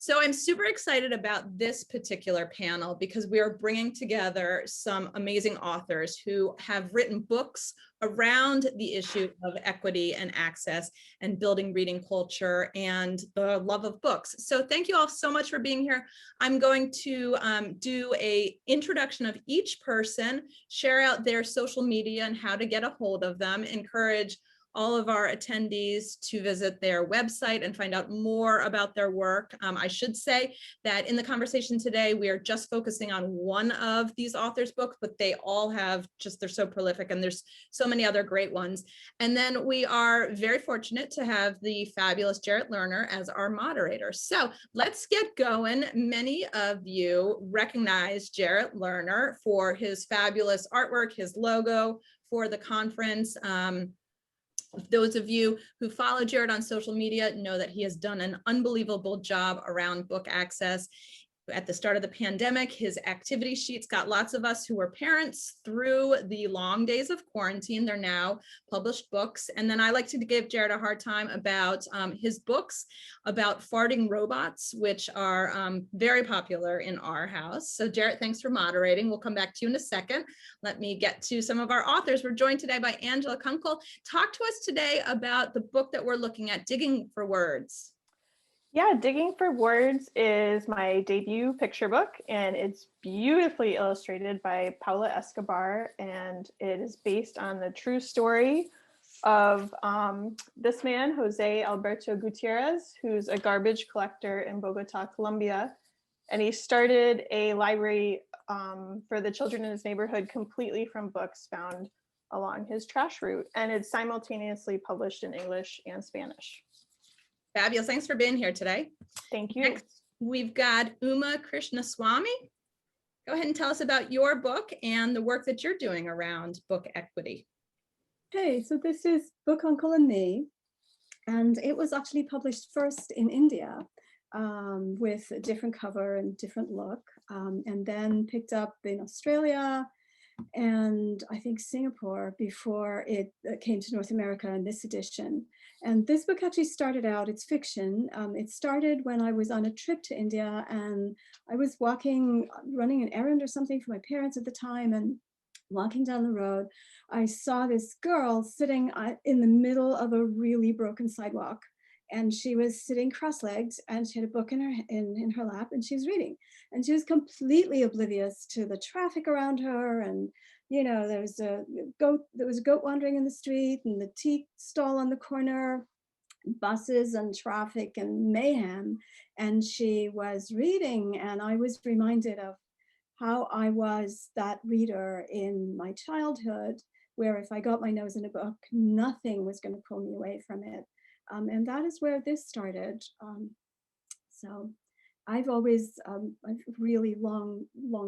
So I'm super excited about this particular panel because we are bringing together some amazing authors who have written books around the issue of equity and access and building reading culture and the love of books. So thank you all so much for being here. I'm going to do an introduction of each person, share out their social media and how to get a hold of them, encourage all of our attendees to visit their website and find out more about their work. I should say that in the conversation today, we are just focusing on one of these authors' books, but they all have they're so prolific and there's so many other great ones. And then we are very fortunate to have the fabulous Jarrett Lerner as our moderator. So let's get going. Many of you recognize Jarrett Lerner for his fabulous artwork, his logo for the conference. Those of you who follow Jarrett on social media know that he has done an unbelievable job around book access. At the start of the pandemic, his activity sheets got lots of us who were parents through the long days of quarantine. They're now published books. And then I like to give Jarrett a hard time about his books about farting robots, which are very popular in our house. So Jarrett, thanks for moderating. We'll come back to you in a second. Let me get to some of our authors. We're joined today by Kunkel. Talk to us today about the book that we're looking at, Digging for Words. Yeah, Digging for Words is my debut picture book, and it's beautifully illustrated by Paula Escobar, and it is based on the true story of this man, Jose Alberto Gutierrez, who's a garbage collector in Bogota, Colombia, and he started a library for the children in his neighborhood completely from books found along his trash route, and it's simultaneously published in English and Spanish. Fabulous. Thanks for being here today. Thank you. Next, we've got Krishnaswami. Go ahead and tell us about your book and the work that you're doing around book equity. Okay, so this is Book Uncle and Me, and it was actually published first in India with a different cover and different look, and then picked up in Australia and I think Singapore before it came to North America in this edition. And this book actually started out, it's fiction. It started when I was on a trip to India and I was running an errand or something for my parents at the time, and walking down the road, I saw this girl sitting in the middle of a really broken sidewalk. And she was sitting cross-legged and she had a book in her lap and she was reading. And she was completely oblivious to the traffic around her. And, you know, there was a goat wandering in the street and the tea stall on the corner, buses and traffic and mayhem. And she was reading, and I was reminded of how I was that reader in my childhood, where if I got my nose in a book, nothing was going to pull me away from it. And that is where this started. So I've always, I've really long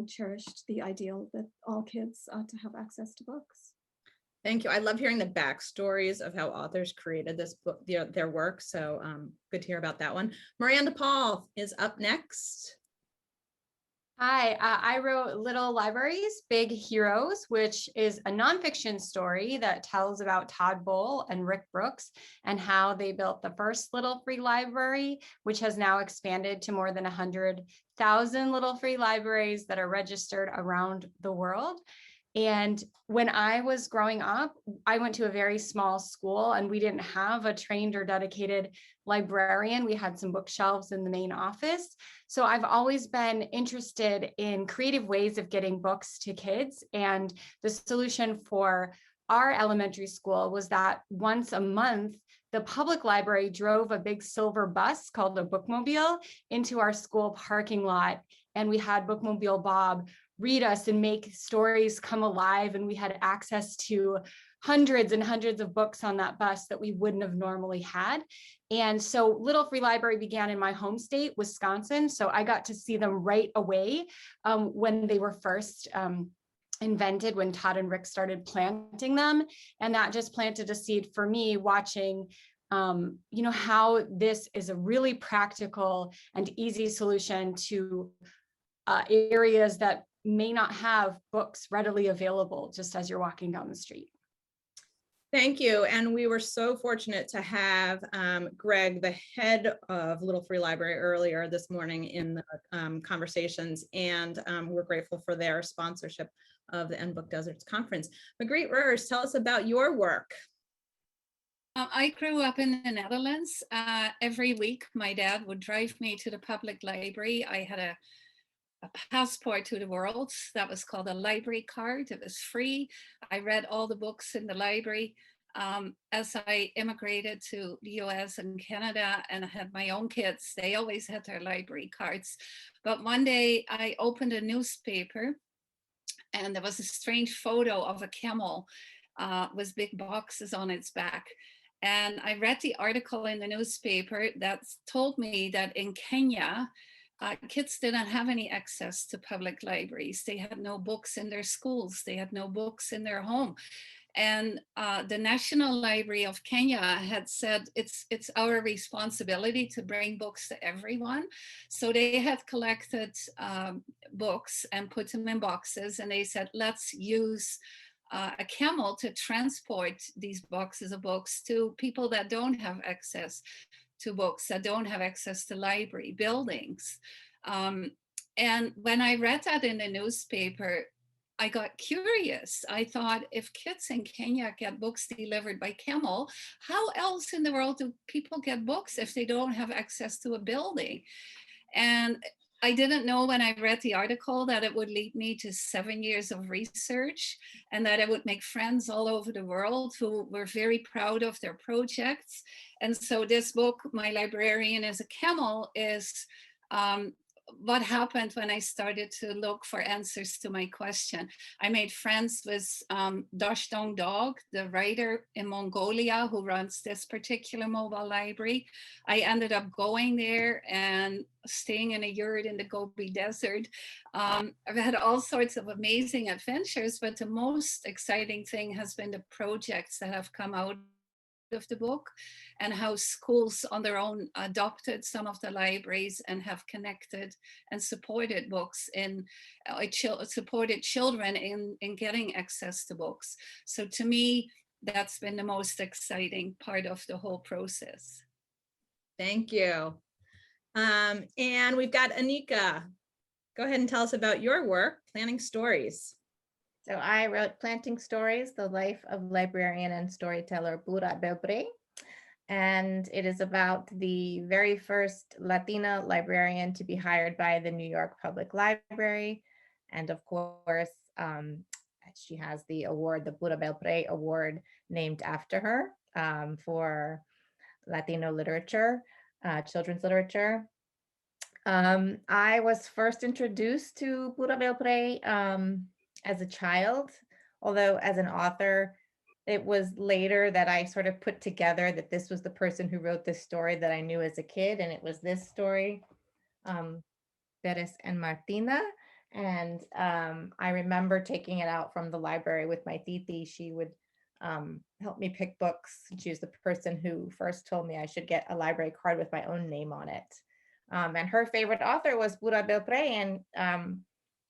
cherished the ideal that all kids ought to have access to books. Thank you. I love hearing the backstories of how authors created this book, their work. So good to hear about that one. Miranda Paul is up next. Hi, I wrote Little Libraries, Big Heroes, which is a nonfiction story that tells about Todd Bull and Rick Brooks and how they built the first little free library, which has now expanded to more than 100,000 little free libraries that are registered around the world. And when I was growing up, I went to a very small school and we didn't have a trained or dedicated librarian. We had some bookshelves in the main office. So I've always been interested in creative ways of getting books to kids. And the solution for our elementary school was that once a month, the public library drove a big silver bus called a bookmobile into our school parking lot. And we had Bookmobile Bob read us and make stories come alive. And we had access to hundreds and hundreds of books on that bus that we wouldn't have normally had. And so Little Free Library began in my home state, Wisconsin. So I got to see them right away when they were first invented, when Todd and Rick started planting them. And that just planted a seed for me watching you know, how this is a really practical and easy solution to areas that may not have books readily available just as you're walking down the street. Thank you. And we were so fortunate to have Greg, the head of Little Free Library, earlier this morning in the conversations, and we're grateful for their sponsorship of the Book Deserts Conference. Margriet, tell us about your work. I grew up in the Netherlands. Every week, my dad would drive me to the public library. I had a passport to the world that was called a library card. It was free. I read all the books in the library. As I immigrated to the US and Canada and I had my own kids, they always had their library cards. But one day I opened a newspaper and there was a strange photo of a camel with big boxes on its back. And I read the article in the newspaper that told me that in Kenya, kids didn't have any access to public libraries. They had no books in their schools. They had no books in their home. And the National Library of Kenya had said it's our responsibility to bring books to everyone. So they had collected books and put them in boxes. And they said, let's use a camel to transport these boxes of books to people that don't have access to books, that don't have access to library buildings. And when I read that in the newspaper, I got curious. I thought, if kids in Kenya get books delivered by camel, how else in the world do people get books if they don't have access to a building? And I didn't know when I read the article that it would lead me to 7 years of research and that I would make friends all over the world who were very proud of their projects. And so this book, My Librarian is a Camel, is what happened when I started to look for answers to my question. I made friends with Dashtong Dog, the writer in Mongolia who runs this particular mobile library. I ended up going there and staying in a yurt in the Gobi Desert. I've had all sorts of amazing adventures, but the most exciting thing has been the projects that have come out of the book and how schools on their own adopted some of the libraries and have connected and supported books in supported children in getting access to books. So to me, that's been the most exciting part of the whole process. Thank you. And we've got Anika. Go ahead and tell us about your work, Planting Stories. So I wrote Planting Stories, the life of librarian and storyteller Bura Belbre. And it is about the very first Latina librarian to be hired by the New York Public Library. And of course, she has the award, the Bura Belbre Award, named after her for Latino literature, children's literature. I was first introduced to Bura Belbre as a child, although as an author, it was later that I sort of put together that this was the person who wrote this story that I knew as a kid, and it was this story, Perez and Martina. And I remember taking it out from the library with my titi. She would help me pick books. She was the person who first told me I should get a library card with my own name on it. And her favorite author was Bura Belbre, and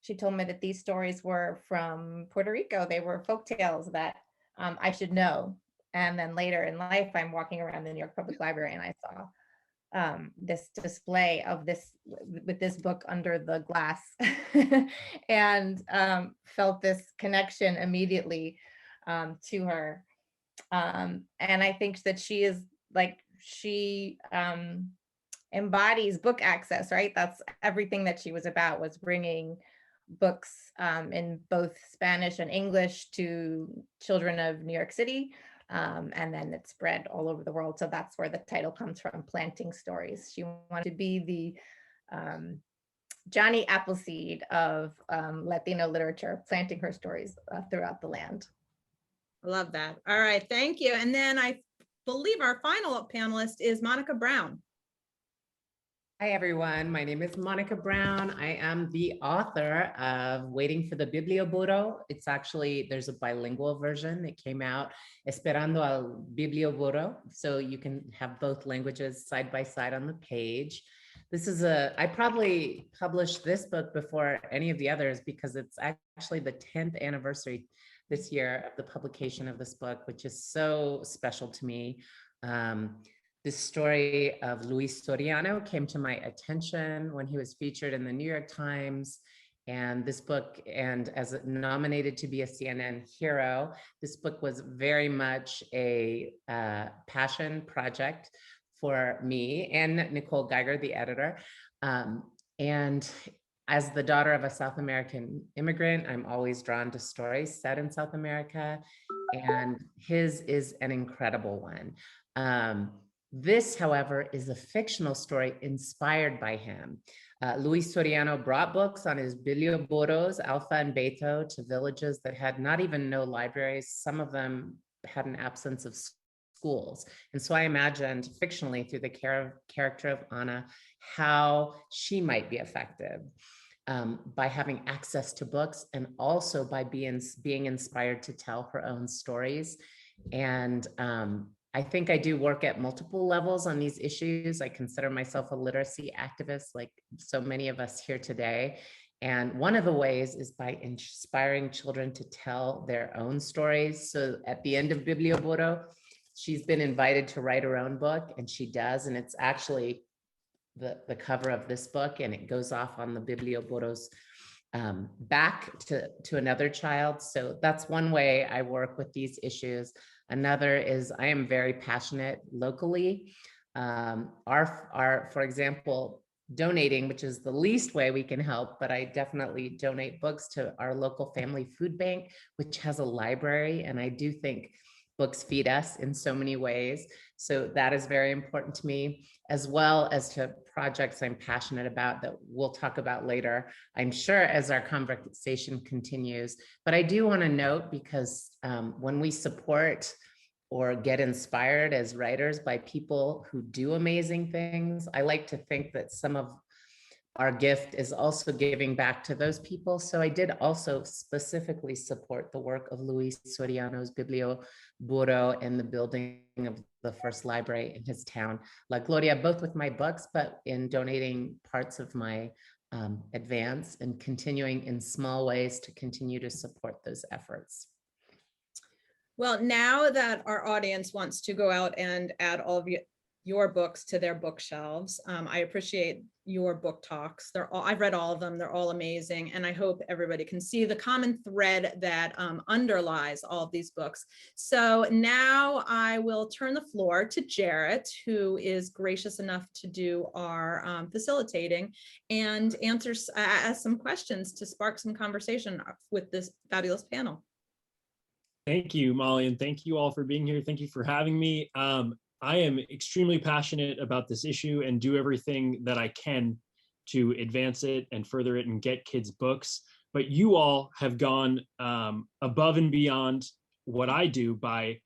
she told me that these stories were from Puerto Rico. They were folktales that I should know. And then later in life, I'm walking around the New York Public Library and I saw this display of this, with this book under the glass and felt this connection immediately to her. And I think that she embodies book access, right? That's everything that she was about, was bringing books in both Spanish and English to children of New York City. And then it spread all over the world. So that's where the title comes from, Planting Stories. She wanted to be the Johnny Appleseed of Latino literature, planting her stories throughout the land. I love that. All right, thank you. And then I believe our final panelist is Monica Brown. Hi, everyone. My name is Monica Brown. I am the author of Waiting for the Biblioburo. It's actually, there's a bilingual version. It came out, Esperando al Biblioburo. So you can have both languages side by side on the page. This is I probably published this book before any of the others because it's actually the 10th anniversary this year of the publication of this book, which is so special to me. This story of Luis Soriano came to my attention when he was featured in the New York Times. And this book, and as nominated to be a CNN hero, this book was very much a passion project for me and Nicole Geiger, the editor. And as the daughter of a South American immigrant, I'm always drawn to stories set in South America, and his is an incredible one. This, however, is a fictional story inspired by him. Luis Soriano brought books on his biblioburos, Alpha and Beta, to villages that had not even no libraries. Some of them had an absence of schools. And so I imagined fictionally through the character of Anna, how she might be affected by having access to books, and also by being inspired to tell her own stories. And I think I do work at multiple levels on these issues. I consider myself a literacy activist, like so many of us here today. And one of the ways is by inspiring children to tell their own stories. So at the end of Biblioburo, she's been invited to write her own book, and she does. And it's actually the cover of this book, and it goes off on the Biblioburo's back to another child. So that's one way I work with these issues. Another is I am very passionate locally. For example, donating, which is the least way we can help, but I definitely donate books to our local family food bank, which has a library. And I do think books feed us in so many ways. So that is very important to me, as well as to projects I'm passionate about that we'll talk about later, I'm sure, as our conversation continues. But I do want to note, because when we support or get inspired as writers by people who do amazing things, I like to think that some of our gift is also giving back to those people. So I did also specifically support the work of Luis Soriano's Biblioburo and the building of the first library in his town, La Gloria, both with my books, but in donating parts of my advance and continuing in small ways to continue to support those efforts. Well, now that our audience wants to go out and add all of your books to their bookshelves, I appreciate your book talks. I've read all of them. They're all amazing. And I hope everybody can see the common thread that underlies all of these books. So now I will turn the floor to Jarrett, who is gracious enough to do our facilitating and ask some questions to spark some conversation with this fabulous panel. Thank you, Molly, and thank you all for being here. Thank you for having me. I am extremely passionate about this issue and do everything that I can to advance it and further it and get kids books. But you all have gone above and beyond what I do by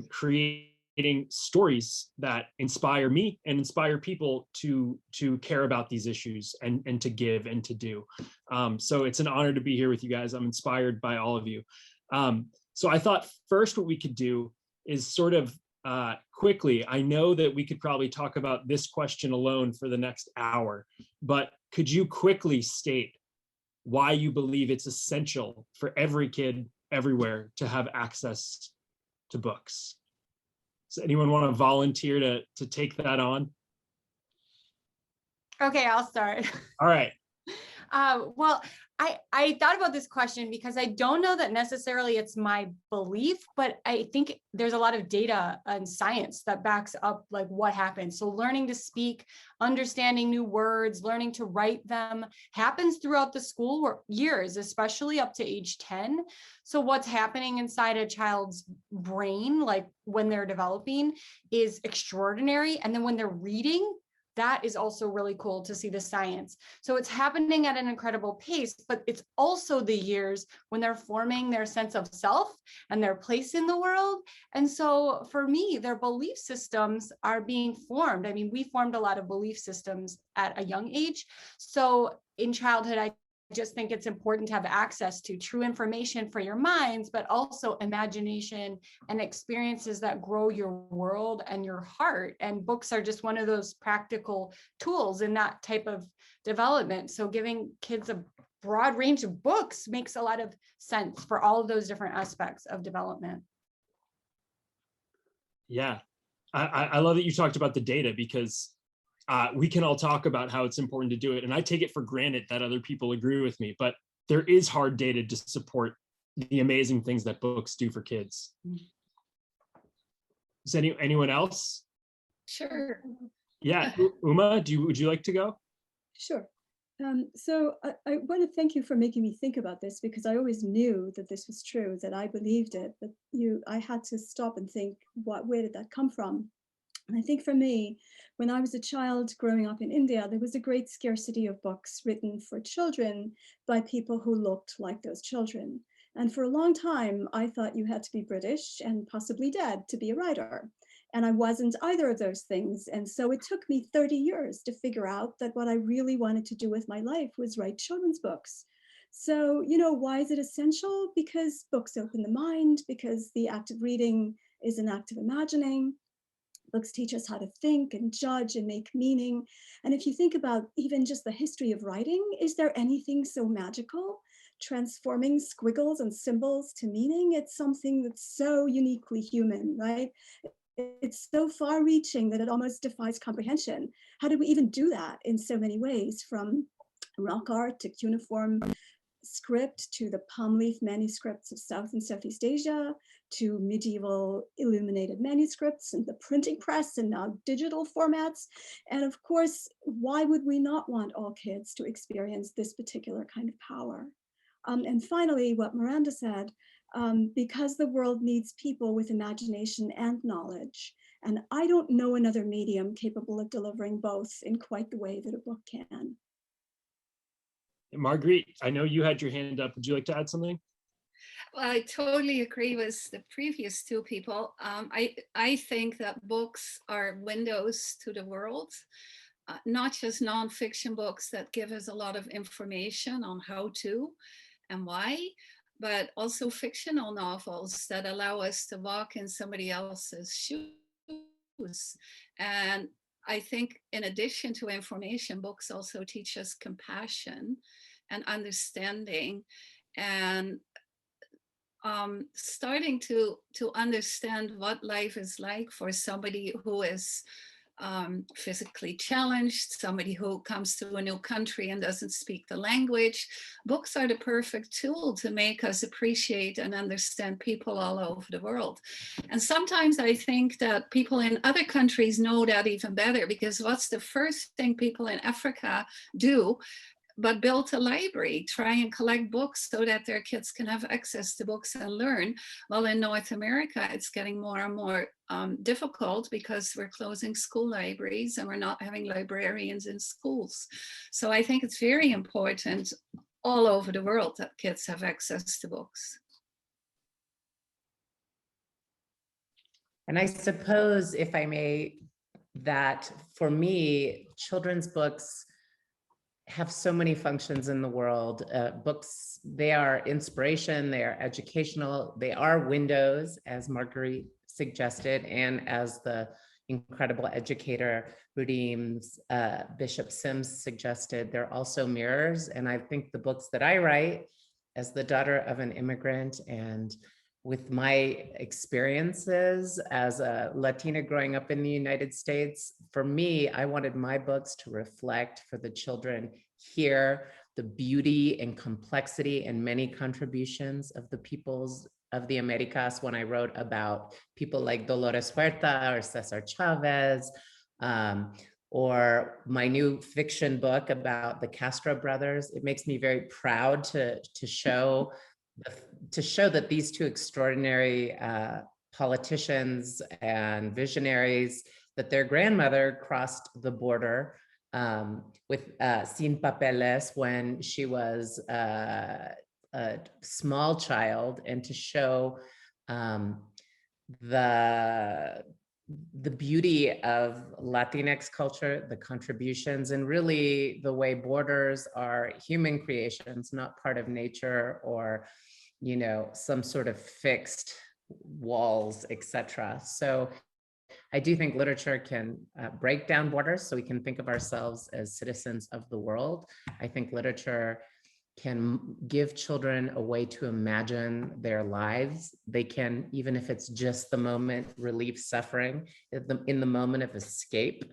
creating stories that inspire me and inspire people to care about these issues and to give and to do. So it's an honor to be here with you guys. I'm inspired by all of you. So I thought first what we could do is sort of quickly, I know that we could probably talk about this question alone for the next hour, but could you quickly state why you believe it's essential for every kid everywhere to have access to books? Does anyone want to volunteer to take that on? Okay, I'll start. All right. Well, I thought about this question because I don't know that necessarily it's my belief, but I think there's a lot of data and science that backs up like what happens. So learning to speak, understanding new words, learning to write them happens throughout the school years, especially up to age 10. So what's happening inside a child's brain, like when they're developing, is extraordinary. And then when they're reading, that is also really cool to see the science. So it's happening at an incredible pace, but it's also the years when they're forming their sense of self and their place in the world. And so for me, their belief systems are being formed. I mean, we formed a lot of belief systems at a young age. So in childhood, I just think it's important to have access to true information for your minds, but also imagination and experiences that grow your world and your heart. And books are just one of those practical tools in that type of development. So giving kids a broad range of books makes a lot of sense for all of those different aspects of development. Yeah, I love that you talked about the data, because we can all talk about how it's important to do it. And I take it for granted that other people agree with me, but there is hard data to support the amazing things that books do for kids. Is anyone else? Sure. Yeah, Uma, would you like to go? Sure. So I want to thank you for making me think about this, because I always knew that this was true, that I believed it, but I had to stop and think, where did that come from? And I think for me, when I was a child growing up in India, there was a great scarcity of books written for children by people who looked like those children. And for a long time, I thought you had to be British and possibly dead to be a writer. And I wasn't either of those things. And so it took me 30 years to figure out that what I really wanted to do with my life was write children's books. So, why is it essential? Because books open the mind, because the act of reading is an act of imagining. Books teach us how to think and judge and make meaning. And if you think about even just the history of writing, is there anything so magical? Transforming squiggles and symbols to meaning? It's something that's so uniquely human, right? It's so far reaching that it almost defies comprehension. How did we even do that in so many ways, from rock art to cuneiform script to the palm leaf manuscripts of South and Southeast Asia, to medieval illuminated manuscripts and the printing press and now digital formats. And of course, why would we not want all kids to experience this particular kind of power? And finally, what Miranda said, because the world needs people with imagination and knowledge. And I don't know another medium capable of delivering both in quite the way that a book can. Margriet, I know you had your hand up. Would you like to add something? Well, I totally agree with the previous two people. I think that books are windows to the world, not just nonfiction books that give us a lot of information on how to and why, but also fictional novels that allow us to walk in somebody else's shoes. And I think in addition to information, books also teach us compassion and understanding, and starting to understand what life is like for somebody who is physically challenged, somebody who comes to a new country and doesn't speak the language. Books are the perfect tool to make us appreciate and understand people all over the world. And sometimes I think that people in other countries know that even better, because what's the first thing people in Africa do but build a library, try and collect books so that their kids can have access to books and learn. Well, in North America, it's getting more and more difficult because we're closing school libraries and we're not having librarians in schools. So I think it's very important all over the world that kids have access to books. And I suppose, if I may, that for me, children's books have so many functions in the world. Books, they are inspiration, they are educational, they are windows, as Margriet suggested, and as the incredible educator Ruuds, Bishop Sims suggested, they're also mirrors. And I think the books that I write as the daughter of an immigrant and with my experiences as a Latina growing up in the United States, for me, I wanted my books to reflect for the children here the beauty and complexity and many contributions of the peoples of the Americas. When I wrote about people like Dolores Huerta or Cesar Chavez, or my new fiction book about the Castro brothers, it makes me very proud to show that these two extraordinary politicians and visionaries, that their grandmother crossed the border with sin papeles when she was a small child, and to show the beauty of Latinx culture, the contributions, and really the way borders are human creations, not part of nature or, some sort of fixed walls, etc. So I do think literature can break down borders so we can think of ourselves as citizens of the world. I think literature can give children a way to imagine their lives. They can, even if it's just the moment, relieve suffering in the moment of escape.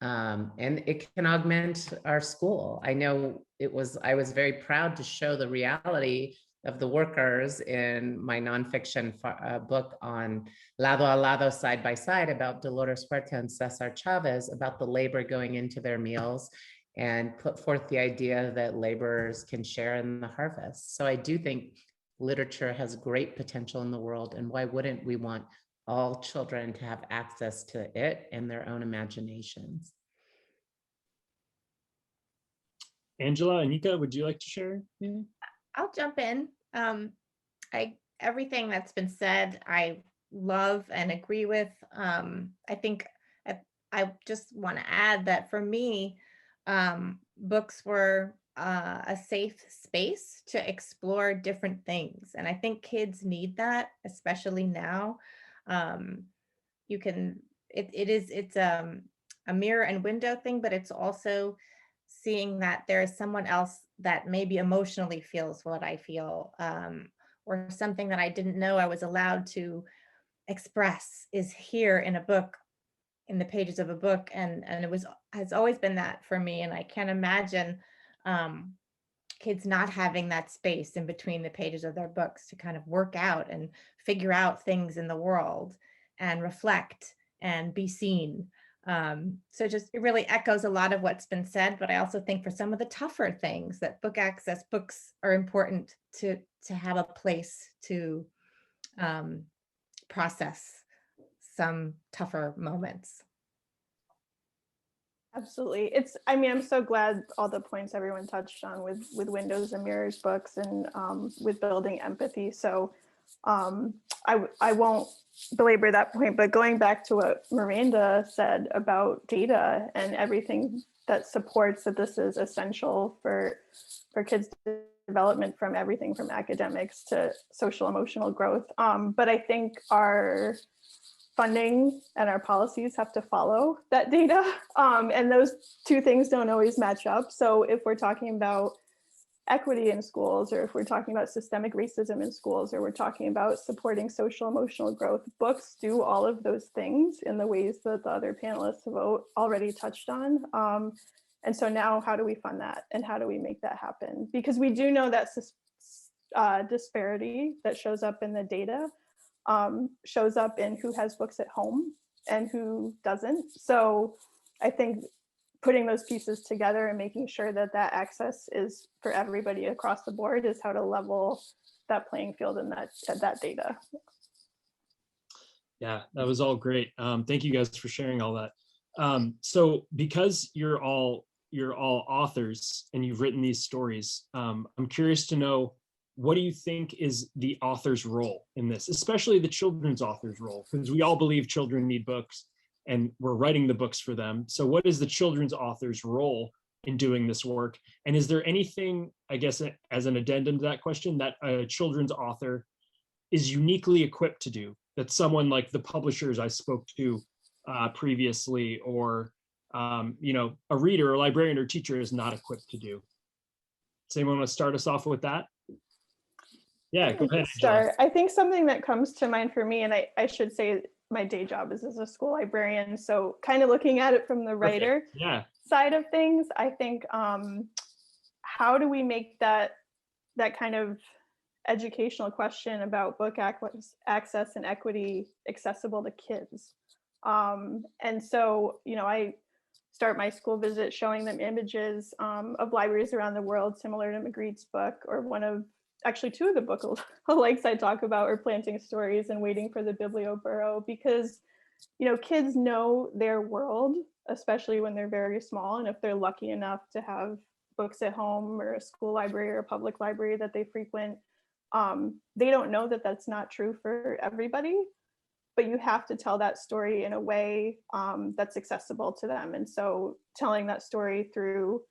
And it can augment our school. I know I was very proud to show the reality of the workers in my nonfiction book on Lado a Lado, Side by Side, about Dolores Huerta and Cesar Chavez, about the labor going into their meals, and put forth the idea that laborers can share in the harvest. So I do think literature has great potential in the world, and why wouldn't we want all children to have access to it and their own imaginations? Angela, Anika, would you like to share? I'll jump in. Everything that's been said, I love and agree with. I think I just want to add that for me, books were a safe space to explore different things. And I think kids need that, especially now. It's a mirror and window thing, but it's also seeing that there is someone else that maybe emotionally feels what I feel, or something that I didn't know I was allowed to express is here in a book, in the pages of a book. And it has always been that for me. And I can't imagine kids not having that space in between the pages of their books to kind of work out and figure out things in the world and reflect and be seen. So just, it really echoes a lot of what's been said, but I also think for some of the tougher things that book access, books are important to have a place to process some tougher moments. Absolutely. I mean, I'm so glad all the points everyone touched on with Windows and Mirrors books and with building empathy. So I won't belabor that point, but going back to what Miranda said about data and everything that supports that this is essential for kids' development, from everything from academics to social emotional growth. But I think our funding and our policies have to follow that data. And those two things don't always match up. So if we're talking about equity in schools, or if we're talking about systemic racism in schools, or we're talking about supporting social emotional growth, books do all of those things in the ways that the other panelists have already touched on. And so now how do we fund that? And how do we make that happen? Because we do know that disparity that shows up in the data shows up in who has books at home and who doesn't. So I think putting those pieces together and making sure that that access is for everybody across the board is how to level that playing field and that data. Yeah, that was all great. Thank you guys for sharing all that. So because you're all authors and you've written these stories, I'm curious to know, what do you think is the author's role in this, especially the children's author's role? Because we all believe children need books and we're writing the books for them. So what is the children's author's role in doing this work? And is there anything, I guess, as an addendum to that question, that a children's author is uniquely equipped to do, that someone like the publishers I spoke to previously, or a reader or librarian or teacher is not equipped to do? Does anyone want to start us off with that? Yeah, go ahead. Start. I think something that comes to mind for me, and I should say my day job is as a school librarian, so kind of looking at it from the writer side of things, I think how do we make that kind of educational question about book access and equity accessible to kids? And so, I start my school visit showing them images of libraries around the world, similar to Margriet's book, or actually two of the book likes I talk about are Planting Stories and Waiting for the Biblioburo, because kids know their world, especially when they're very small, and if they're lucky enough to have books at home or a school library or a public library that they frequent, they don't know that that's not true for everybody, but you have to tell that story in a way that's accessible to them. And so telling that story through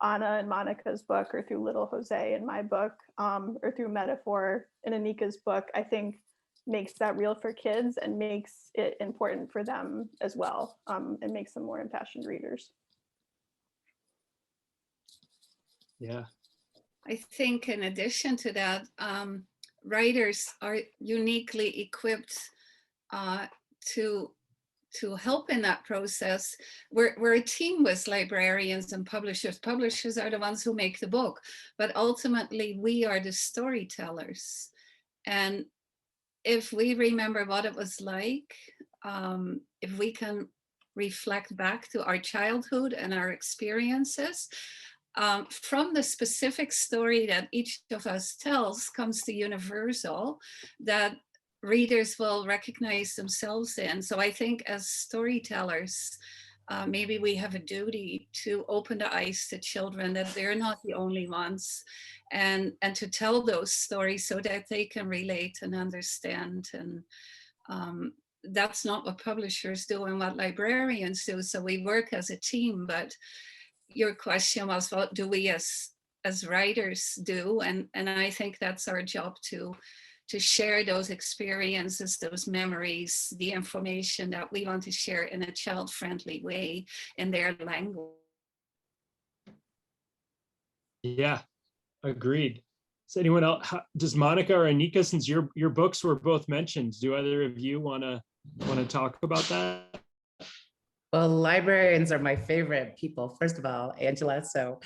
Anna and Monica's book, or through Little Jose in my book, or through metaphor in Anika's book, I think makes that real for kids and makes it important for them as well, and makes them more impassioned readers. Yeah, I think in addition to that, writers are uniquely equipped to help in that process. We're a team with librarians and publishers. Publishers are the ones who make the book, but ultimately we are the storytellers. And if we remember what it was like, if we can reflect back to our childhood and our experiences, from the specific story that each of us tells comes the universal that readers will recognize themselves in. So I think as storytellers, maybe we have a duty to open the eyes to children that they're not the only ones, and to tell those stories so that they can relate and understand. And that's not what publishers do and what librarians do. So we work as a team, but your question was, what do we as writers do? And I think that's our job to share those experiences, those memories, the information that we want to share in a child-friendly way in their language. Yeah, agreed. Does anyone else, does Monica or Anika, since your books were both mentioned, do either of you want to talk about that? Well, librarians are my favorite people, first of all, Angela. So,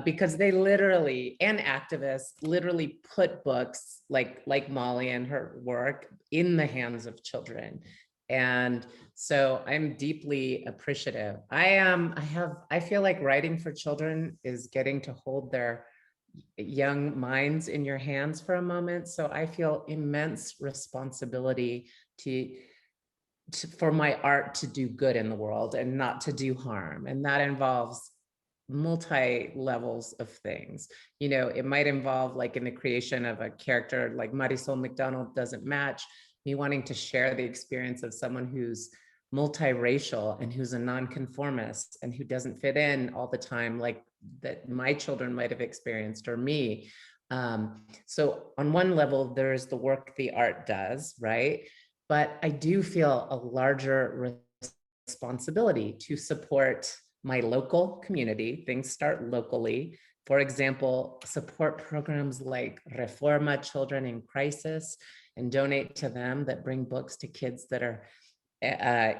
because they literally, and activists literally put books like Molly and her work in the hands of children. And so I'm deeply appreciative. I feel like writing for children is getting to hold their young minds in your hands for a moment. So I feel immense responsibility for my art to do good in the world and not to do harm. And that involves multi levels of things. You know, it might involve, like in the creation of a character like Marisol McDonald doesn't match me wanting to share the experience of someone who's multiracial and who's a nonconformist and who doesn't fit in all the time, like that my children might have experienced, or me. So on one level, there's the work the art does, right? But I do feel a larger responsibility to support my local community. Things start locally. For example, support programs like Reforma Children in Crisis and donate to them that bring books to kids that are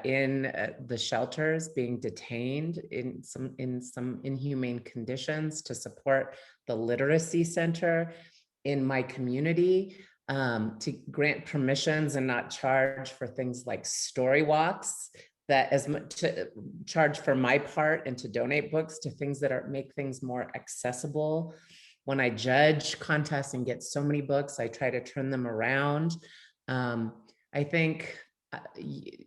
in the shelters being detained in some inhumane conditions, to support the literacy center in my community, to grant permissions and not charge for things like story walks, that as much to charge for my part, and to donate books to things that make things more accessible. When I judge contests and get so many books, I try to turn them around. I think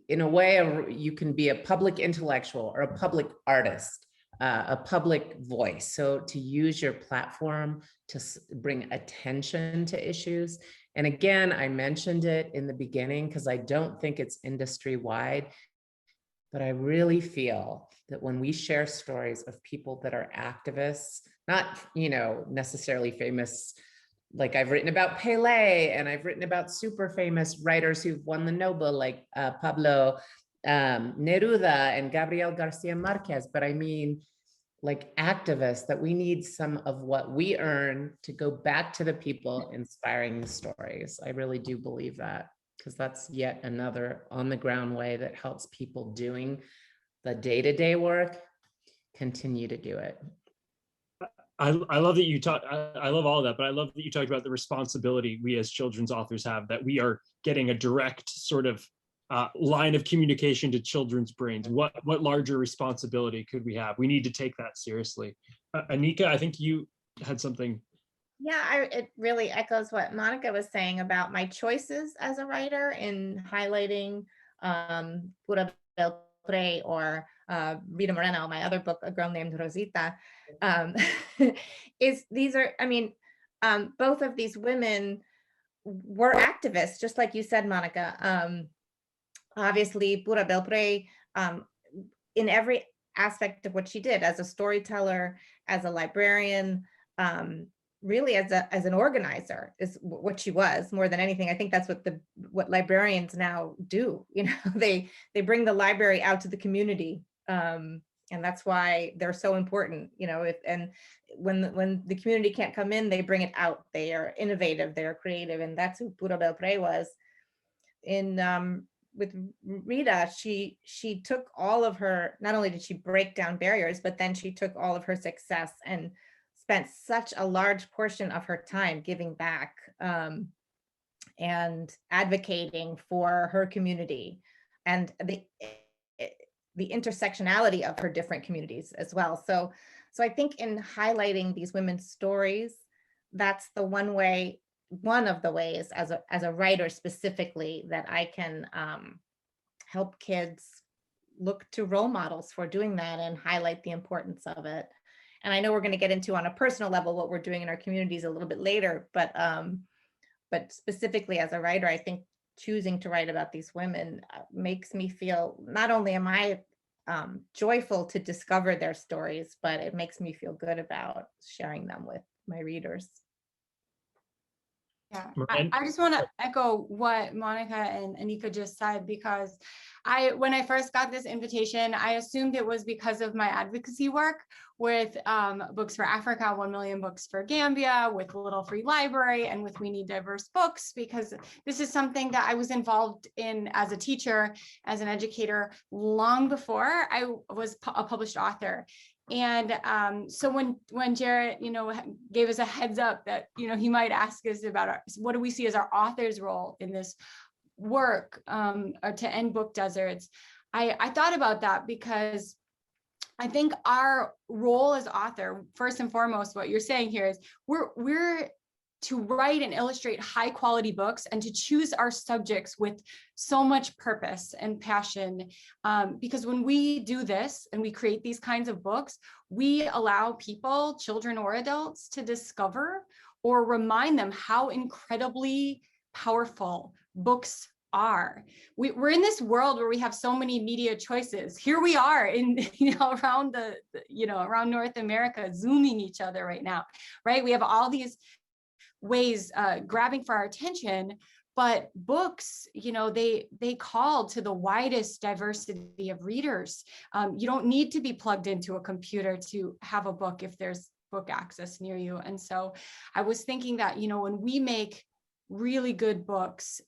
in a way, you can be a public intellectual or a public artist, a public voice. So to use your platform to bring attention to issues. And again, I mentioned it in the beginning because I don't think it's industry-wide, but I really feel that when we share stories of people that are activists, not, necessarily famous, like I've written about Pele and I've written about super famous writers who've won the Nobel, like Pablo Neruda and Gabriel Garcia Marquez, but I mean, like activists, that we need some of what we earn to go back to the people inspiring the stories. I really do believe that, because that's yet another on the ground way that helps people doing the day-to-day work continue to do it. I love that you talk. I love all of that, but I love that you talked about the responsibility we as children's authors have, that we are getting a direct sort of line of communication to children's brains. What larger responsibility could we have? We need to take that seriously. Anika, I think you had something. Yeah, it really echoes what Monica was saying about my choices as a writer in highlighting Pura Belpré or Rita Moreno, my other book, A Girl Named Rosita, both of these women were activists, just like you said, Monica. Obviously, Pura Belpré, in every aspect of what she did, as a storyteller, as a librarian, really as an organizer, is what she was more than anything. I think that's what librarians now do. They bring the library out to the community, and that's why they're so important. And when the community can't come in, they bring it out. They are innovative, they are creative, and that's who Pura Belpré was. With Rita, she took all of her, not only did she break down barriers, but then she took all of her success and spent such a large portion of her time giving back and advocating for her community and the intersectionality of her different communities as well. So I think in highlighting these women's stories, that's the one of the ways as a writer specifically that I can help kids look to role models for doing that and highlight the importance of it. And I know we're going to get into on a personal level what we're doing in our communities a little bit later, but specifically as a writer, I think choosing to write about these women makes me feel, not only am I joyful to discover their stories, but it makes me feel good about sharing them with my readers. Yeah, Miranda? I just want to echo what Monica and Anika just said, because when I first got this invitation, I assumed it was because of my advocacy work with Books for Africa, 1 Million Books for Gambia, with Little Free Library, and with We Need Diverse Books, because this is something that I was involved in as a teacher, as an educator, long before I was a published author. And so when Jarrett, gave us a heads up that, he might ask us about what do we see as our author's role in this work or to end book deserts, I thought about that, because I think our role as author, first and foremost, what you're saying here is we're to write and illustrate high quality books and to choose our subjects with so much purpose and passion. Because when we do this and we create these kinds of books, we allow people, children or adults, to discover or remind them how incredibly powerful books are. We're in this world where we have so many media choices. Here we are in, around around North America, Zooming each other right now, right? We have all these ways grabbing for our attention, but books, they call to the widest diversity of readers. You don't need to be plugged into a computer to have a book if there's book access near you. And so I was thinking that, when we make really good books,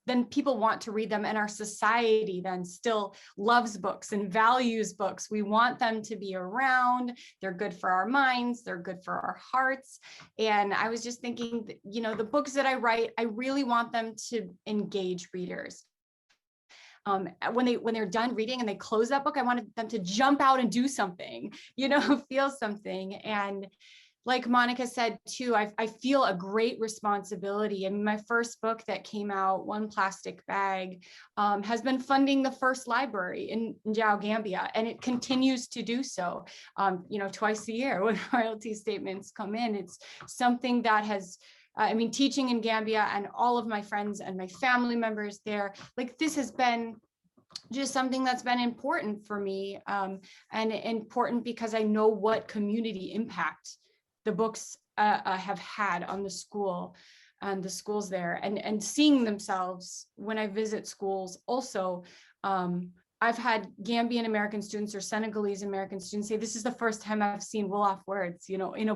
then people want to read them, and our society then still loves books and values books. We want them to be around. They're good for our minds. They're good for our hearts. And I was just thinking, the books that I write, I really want them to engage readers. When they're done reading and they close that book, I wanted them to jump out and do something, feel something. And like Monica said too, I feel a great responsibility. I mean, my first book that came out, One Plastic Bag, has been funding the first library in Njau, Gambia, and it continues to do so, twice a year when royalty statements come in. It's something that has, teaching in Gambia and all of my friends and my family members there, this has been just something that's been important for me, and important because I know what community impact the books have had on the school and the schools there, and seeing themselves when I visit schools. Also, I've had Gambian American students or Senegalese American students say, this is the first time I've seen Wolof words, in a